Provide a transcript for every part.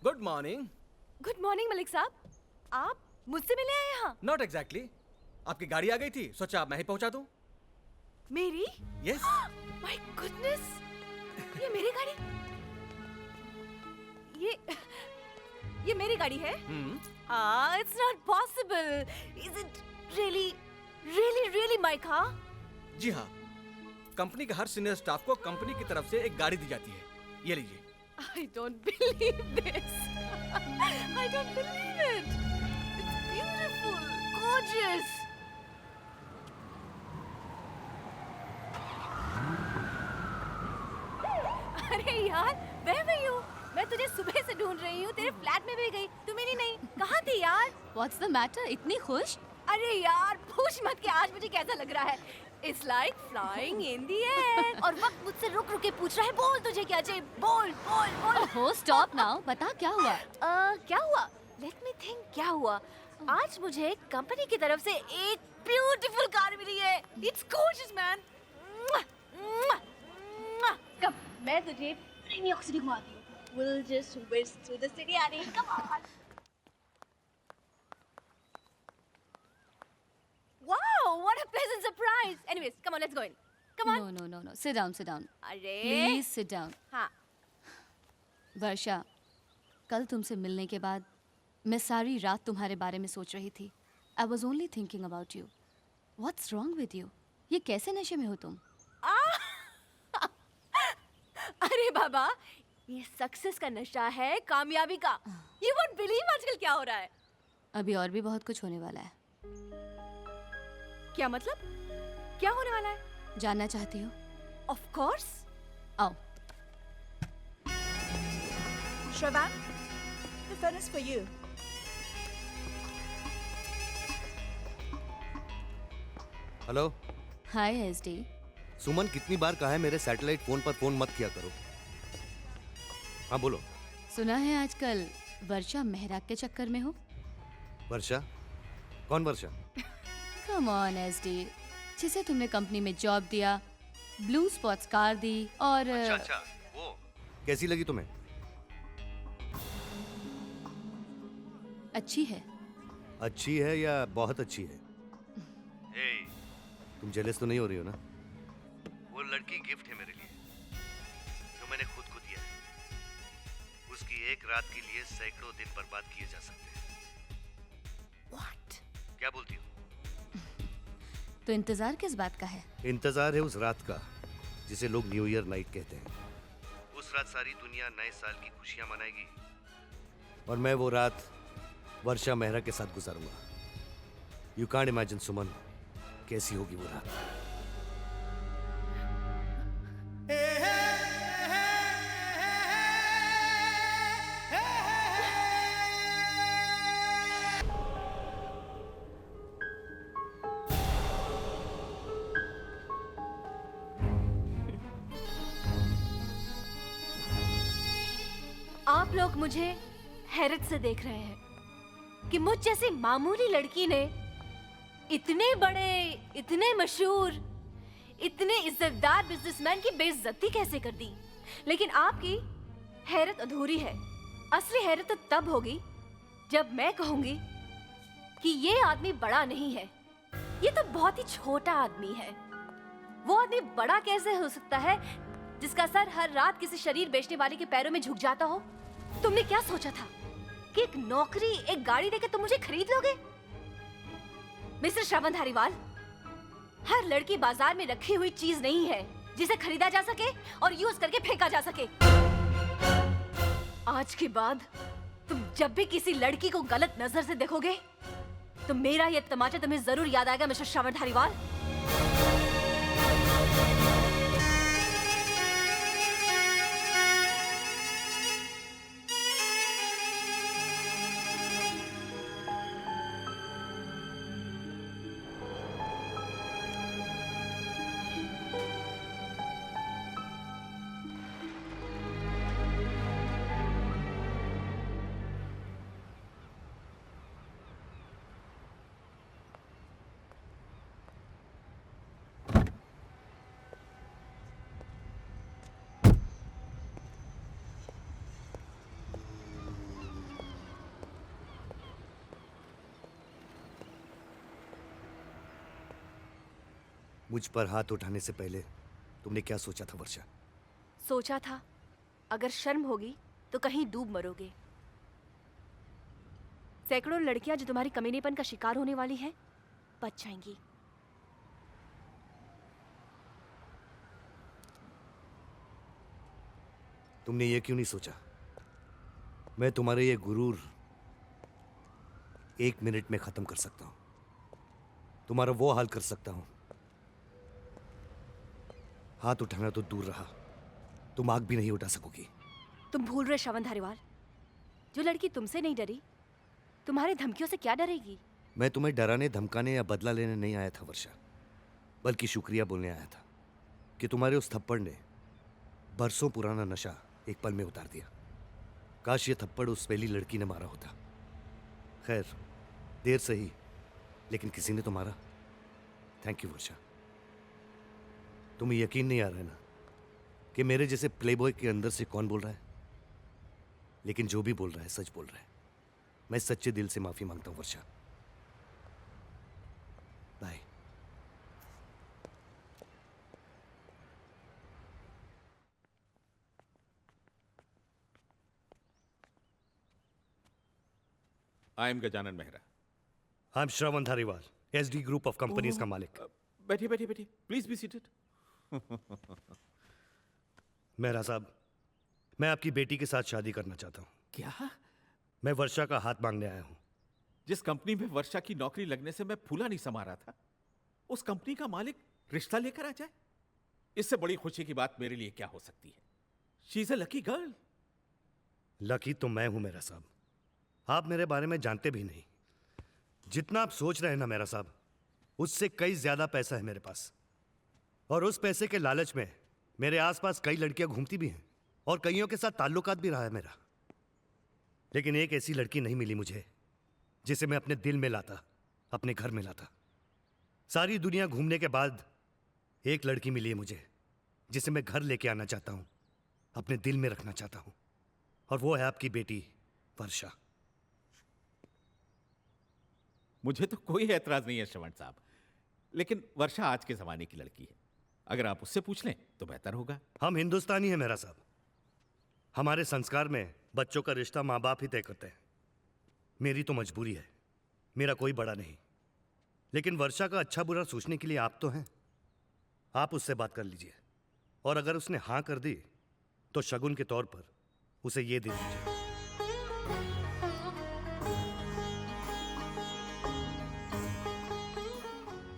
Good morning. Good morning Malik साहब, आप मुझसे मिले हैं यहाँ? Not exactly. आपकी गाड़ी आ गई थी, सोचा मैं ही पहुंचा दूं। मेरी? यस। माय गुडनेस, ये मेरी गाड़ी? ये मेरी गाड़ी है? It's not possible. Is it really my car? जी हाँ, कंपनी के हर सीनियर स्टाफ को कंपनी की तरफ से एक गाड़ी दी जाती है। ये लीजिए। I don't believe this. I don't believe it. It's beautiful, gorgeous. अरे यार, where were you? मैं तुझे सुबह से ढूंढ रही हूँ, तेरे फ्लैट में भी गई, तू मिली नहीं। कहाँ थी यार? What's the matter? इतनी खुश? अरे यार, पूछ मत कि आज मुझे कैसा लग रहा है। It's like flying in the air. और वक्त मुझसे रुक रुक के पूछ रहा है, बोल तुझे क्या चाहिए, बोल बोल बोल। Oh, stop now. बता क्या हुआ? क्या हुआ? Let me think, क्या हुआ? आज मुझे कंपनी की तरफ से एक ब्यूटीफुल कार मिली है। It's gorgeous, man. कम, मैं तुझे न्यू यॉर्क सिटी घुमाती हूँ। We'll just whiz through the city, यारी। Come on. Wow, what a pleasant surprise. Anyways, come on, let's go in. Come on. No. Sit down. अरे। Please sit down. हाँ। वर्षा, कल तुमसे मिलने के बाद मैं सारी रात तुम्हारे बारे में सोच रही थी। I was only thinking about you. What's wrong with you? ये कैसे नशे में हो तुम? अरे बाबा, ये सक्सेस का नशा है, कामयाबी का। You won't believe आजकल क्या हो रहा है। अभी और भी बहुत कुछ होने वाला है। क्या मतलब? क्या होने वाला है? जानना चाहती हो? Of course. आओ। Shravan, the phone is for you. Hello. Hi SD. Suman, कितनी बार कहा है मेरे सैटेलाइट फोन पर फोन मत किया करो। हाँ बोलो। सुना है आजकल वर्षा मेहरा के चक्कर में हो? वर्षा? कौन वर्षा? कम ऑन एसडी, जिसे तुमने कंपनी में जॉब दिया, ब्लू स्पॉट्स कार दी और अच्छा, वो कैसी लगी तुम्हें? अच्छी है। अच्छी है या बहुत अच्छी है? तुम जेलस तो नहीं हो रही हो ना? वो लड़की गिफ्ट है मेरे लिए, जो मैंने खुद को दिया है। उसकी एक रात के लिए सैकड़ों दिन बर्बाद किए जा सकते हैं। What? क्या बोलती हो? तो इंतजार किस बात का है? इंतजार है उस रात का जिसे लोग न्यू ईयर नाइट कहते हैं। उस रात सारी दुनिया नए साल की खुशियां मनाएगी और मैं वो रात वर्षा मेहरा के साथ गुजारूंगा। यू कांट इमेजिन सुमन, कैसी होगी वो रात। आप लोग मुझे हैरत से देख रहे हैं कि मुझ जैसी मामूली लड़की ने इतने बड़े, इतने मशहूर, इतने इज्जतदार बिजनेसमैन की बेइज्जती कैसे कर दी। लेकिन आपकी हैरत अधूरी है। असली हैरत तो तब होगी जब मैं कहूंगी कि ये आदमी बड़ा नहीं है, ये तो बहुत ही छोटा आदमी है। वो आदमी बड़ा कैसे हो सकता है जिसका सर हर रात किसी शरीर बेचने वाले के पैरों में झुक जाता हो। तुमने क्या सोचा था कि एक नौकरी, एक गाड़ी देकर तुम मुझे खरीद लोगे? मिस्टर श्रवण धारीवाल, हर लड़की बाजार में रखी हुई चीज नहीं है जिसे खरीदा जा सके और यूज करके फेंका जा सके। आज के बाद तुम जब भी किसी लड़की को गलत नजर से देखोगे तो मेरा ये तमाचा तुम्हें जरूर याद आएगा, मिस्टर श्रवण धारीवाल। मुझ पर हाथ उठाने से पहले तुमने क्या सोचा था वर्षा? सोचा था अगर शर्म होगी तो कहीं डूब मरोगे। सैकड़ों लड़कियां जो तुम्हारी कमीनेपन का शिकार होने वाली हैं, बच जाएंगी। तुमने ये क्यों नहीं सोचा मैं तुम्हारे ये गुरूर 1 मिनट में खत्म कर सकता हूं, तुम्हारा वो हाल कर सकता हूं। हाथ उठाना तो दूर रहा, तुम आग भी नहीं उठा सकोगी। तुम भूल रहे श्रवण धारीवाल, जो लड़की तुमसे नहीं डरी तुम्हारे धमकियों से क्या डरेगी? मैं तुम्हें डराने धमकाने या बदला लेने नहीं आया था वर्षा, बल्कि शुक्रिया बोलने आया था कि तुम्हारे उस थप्पड़ ने बरसों पुराना नशा एक पल में उतार दिया। काश ये थप्पड़ उस पहली लड़की ने मारा होता। खैर, देर सही, लेकिन किसी ने तो मारा। थैंक यू वर्षा। तुम्हें यकीन नहीं आ रहा है ना कि मेरे जैसे प्लेबॉय के अंदर से कौन बोल रहा है? लेकिन जो भी बोल रहा है सच बोल रहा है। मैं सच्चे दिल से माफी मांगता हूं Varsha. Bye. I am Gajanan Mehra. I am Shravan Dhariwal, SD group of companies का मालिक। बैठिए बैठिए बैठिए, प्लीज बी सीटेड। मेहरा साहब, मैं आपकी बेटी के साथ शादी करना चाहता हूं। क्या? मैं वर्षा का हाथ मांगने आया हूं। जिस कंपनी में वर्षा की नौकरी लगने से मैं फूला नहीं समा रहा था, उस कंपनी का मालिक रिश्ता लेकर आ जाए, इससे बड़ी खुशी की बात मेरे लिए क्या हो सकती है? She is a lucky girl. Lucky तो मैं हूं मेरा साहब, आप मेरे बारे में जानते भी नहीं। जितना आप सोच रहे हैं ना मेरा साहब, उससे कई ज्यादा पैसा है मेरे पास, और उस पैसे के लालच में मेरे आसपास कई लड़कियां घूमती भी हैं और कईयों के साथ ताल्लुकात भी रहा है मेरा। लेकिन एक ऐसी लड़की नहीं मिली मुझे जिसे मैं अपने दिल में लाता, अपने घर में लाता। सारी दुनिया घूमने के बाद एक लड़की मिली है मुझे जिसे मैं घर लेके आना चाहता हूं, अपने दिल में रखना चाहता हूं, और वो है आपकी बेटी वर्षा। मुझे तो कोई एतराज नहीं है श्रवण साहब, लेकिन वर्षा आज के जमाने की लड़की है। अगर आप उससे पूछ लें तो बेहतर होगा। हम हिंदुस्तानी हैं मेरा साहब, हमारे संस्कार में बच्चों का रिश्ता माँ बाप ही तय करते हैं। मेरी तो मजबूरी है, मेरा कोई बड़ा नहीं, लेकिन वर्षा का अच्छा बुरा सोचने के लिए आप तो हैं। आप उससे बात कर लीजिए, और अगर उसने हाँ कर दी तो शगुन के तौर पर उसे ये दे दीजिए।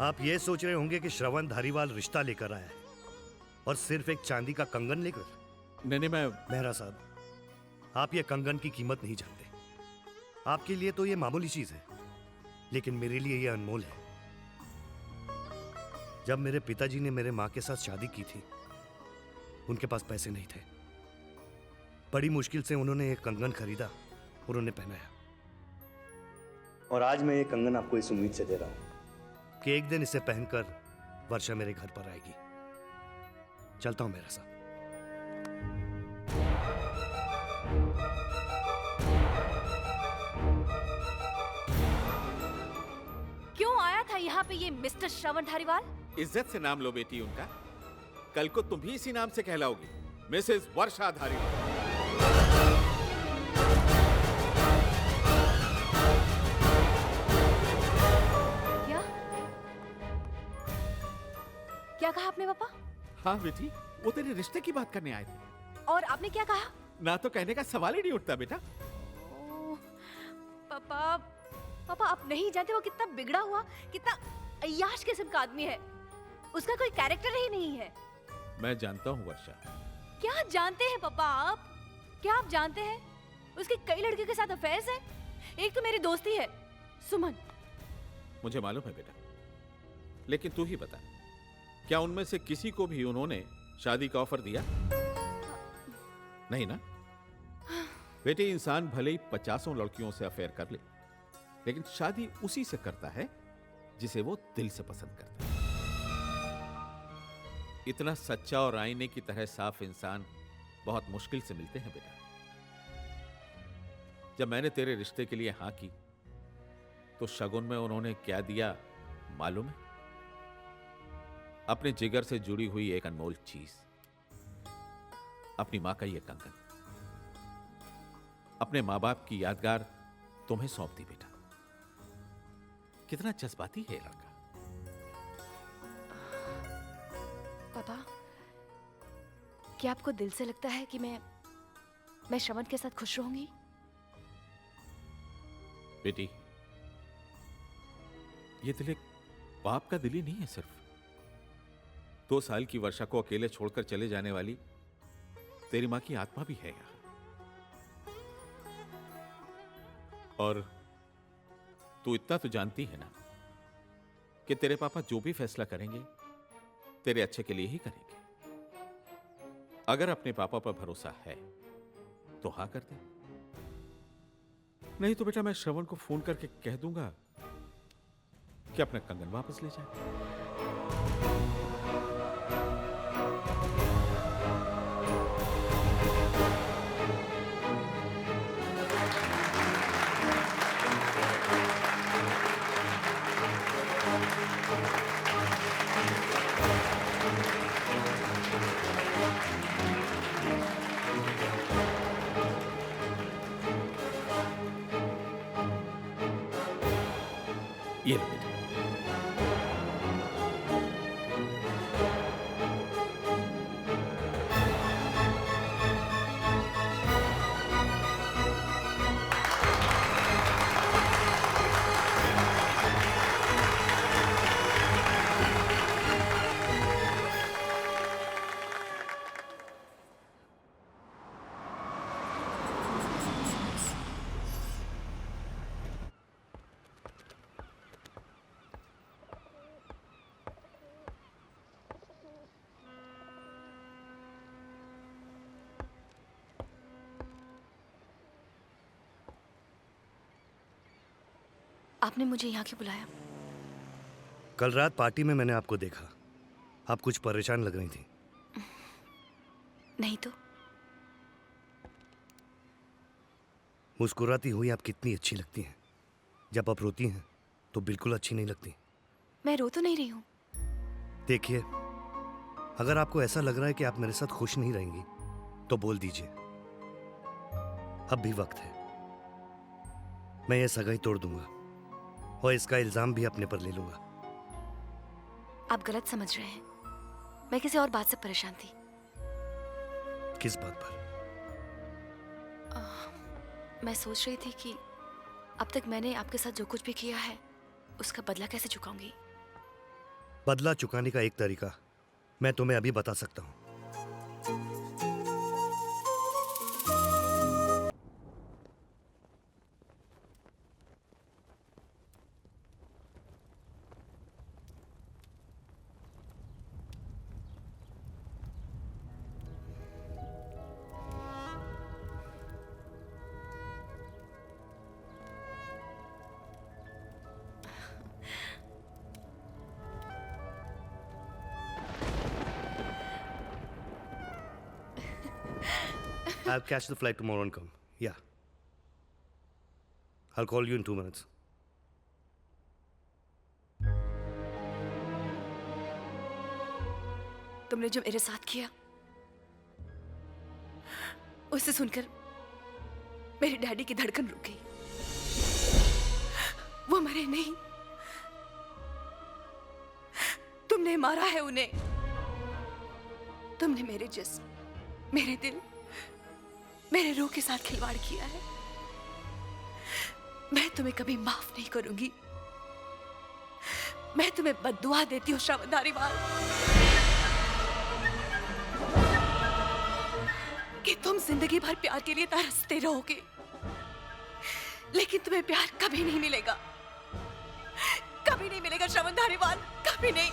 आप ये सोच रहे होंगे कि श्रवण धारीवाल रिश्ता लेकर आया है और सिर्फ एक चांदी का कंगन लेकर। नहीं, मैं मेहरा साहब, आप ये कंगन की कीमत नहीं जानते। आपके लिए तो ये मामूली चीज है, लेकिन मेरे लिए ये अनमोल है। जब मेरे पिताजी ने मेरे मां के साथ शादी की थी, उनके पास पैसे नहीं थे। बड़ी मुश्किल से उन्होंने एक कंगन खरीदा और उन्हें पहनाया, और आज मैं ये कंगन आपको इस उम्मीद से दे रहा हूं कि एक दिन इसे पहनकर वर्षा मेरे घर पर आएगी। चलता हूं मेरा साहब। क्यों आया था यहाँ पे ये मिस्टर श्रवण धारीवाल? इज्जत से नाम लो बेटी उनका। कल को तुम भी इसी नाम से कहलाओगी, मिसेस वर्षा धारीवाल। क्या कहा आपने पापा? हाँ बेटी, वो तेरे रिश्ते की बात करने आए थे। और आपने क्या कहा? ना तो कहने का सवाल ही नहीं उठता बेटा। ओह, पापा पापा आप नहीं जानते वो कितना बिगड़ा हुआ, कितना अय्याश किस्म का आदमी है। उसका कोई कैरेक्टर ही नहीं है। मैं जानता हूँ वर्षा। क्या जानते हैं पापा आप? क्या आप जानते हैं उसके कई लड़कियों के साथ अफेयर्स हैं? एक तो मेरी दोस्ती है सुमन। मुझे मालूम है बेटा, लेकिन तू ही बता, क्या उनमें से किसी को भी उन्होंने शादी का ऑफर दिया? नहीं ना बेटे, इंसान भले ही 50 लड़कियों से अफेयर कर ले, लेकिन शादी उसी से करता है जिसे वो दिल से पसंद करता है। इतना सच्चा और आईने की तरह साफ इंसान बहुत मुश्किल से मिलते हैं बेटा। जब मैंने तेरे रिश्ते के लिए हां की तो शगुन में उन्होंने क्या दिया मालूम है? अपने जिगर से जुड़ी हुई एक अनमोल चीज, अपनी मां का ये कंगन, अपने मां बाप की यादगार तुम्हें सौंप दी बेटा। कितना जज्बाती है ये लड़का। पापा, क्या आपको दिल से लगता है कि मैं श्रवण के साथ खुश रहूंगी? बेटी, ये दिल एक बाप का दिल ही नहीं है सिर्फ। 2 साल की वर्षा को अकेले छोड़कर चले जाने वाली तेरी मां की आत्मा भी है यहां। और तू इतना तो जानती है ना कि तेरे पापा जो भी फैसला करेंगे तेरे अच्छे के लिए ही करेंगे। अगर अपने पापा पर भरोसा है तो हाँ कर दे, नहीं तो बेटा मैं श्रवण को फोन करके कह दूंगा कि अपना कंगन वापस ले जाए। ये लो बेटा। आपने मुझे यहाँ क्यों बुलाया? कल रात पार्टी में मैंने आपको देखा, आप कुछ परेशान लग रही थी। नहीं तो। मुस्कुराती हुई आप कितनी अच्छी लगती हैं। जब आप रोती हैं तो बिल्कुल अच्छी नहीं लगती। मैं रो तो नहीं रही हूँ। देखिए, अगर आपको ऐसा लग रहा है कि आप मेरे साथ खुश नहीं रहेंगी तो बोल दीजिए, अब भी वक्त है। मैं ये सगाई तोड़ दूंगा और इसका इल्जाम भी अपने पर ले लूंगा। आप गलत समझ रहे हैं। मैं किसी और बात से परेशान थी। किस बात पर? मैं सोच रही थी कि अब तक मैंने आपके साथ जो कुछ भी किया है उसका बदला कैसे चुकाऊंगी। बदला चुकाने का एक तरीका मैं तुम्हें अभी बता सकता हूं। I'll catch the flight tomorrow and come. Yeah. I'll call you in 2 minutes. तुमने जो मेरे साथ किया उसे सुनकर मेरे डैडी की धड़कन रुक गई। वो मरे नहीं, तुमने मारा है उन्हें। तुमने मेरे जिस्म, मेरे दिल, मेरे रूह के साथ खिलवाड़ किया है। मैं तुम्हें कभी माफ नहीं करूंगी। मैं तुम्हें बद्दुआ देती हूँ श्रवण धारीवाल, कि तुम जिंदगी भर प्यार के लिए तरसते रहोगे, लेकिन तुम्हें प्यार कभी नहीं मिलेगा। कभी नहीं मिलेगा श्रवण धारीवाल, कभी नहीं।